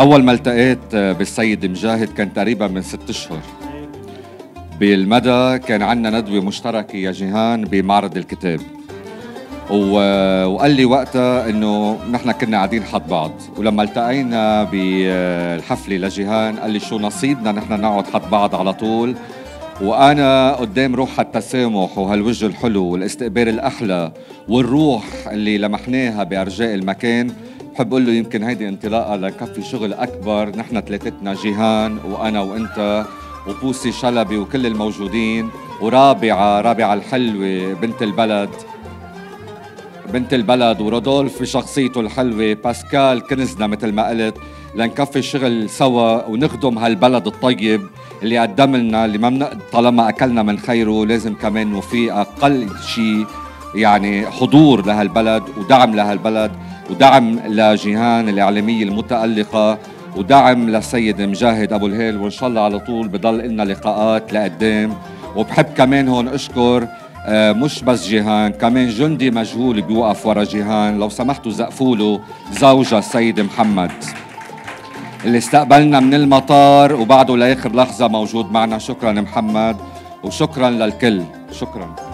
أول ما التقيت بالسيد مجاهد كان تقريبا من 6 أشهر بالمدى. كان عندنا ندوة مشتركة يا جيهان بمعرض الكتاب، وقال لي وقتها انه نحن كنا قاعدين حد بعض، ولما التقينا بالحفلة لجيهان قال لي شو نصيبنا نحن نقعد حد بعض على طول. وانا قدام روح التسامح وهالوجه الحلو والاستقبال الاحلى والروح اللي لمحناها بارجاء المكان، بحب اقول له يمكن هيدي انطلاقه لنكفي شغل اكبر نحن ثلاثتنا، جيهان وانا وانت وبوسي شلبي وكل الموجودين، ورابعه الحلوه بنت البلد، ورودولف بشخصيته الحلوه، باسكال كنزنا مثل ما قلت، لنكفي الشغل سوا ونخدم هالبلد الطيب اللي قدم لنا، اللي ما طالما اكلنا من خيره لازم كمان نوفي اقل شيء يعني حضور لهالبلد ودعم لهالبلد ودعم لجيهان الاعلاميه المتالقه ودعم للسيد مجاهد ابو الهيل، وان شاء الله على طول بضل لنا لقاءات لقدام. وبحب كمان هون اشكر مش بس جيهان، كمان جندي مجهول بيوقف ورا جيهان، لو سمحتوا زقفوا له، زوجها السيد محمد اللي استقبلنا من المطار وبعده لاخر لحظه موجود معنا. شكرا محمد وشكرا للكل، شكرا.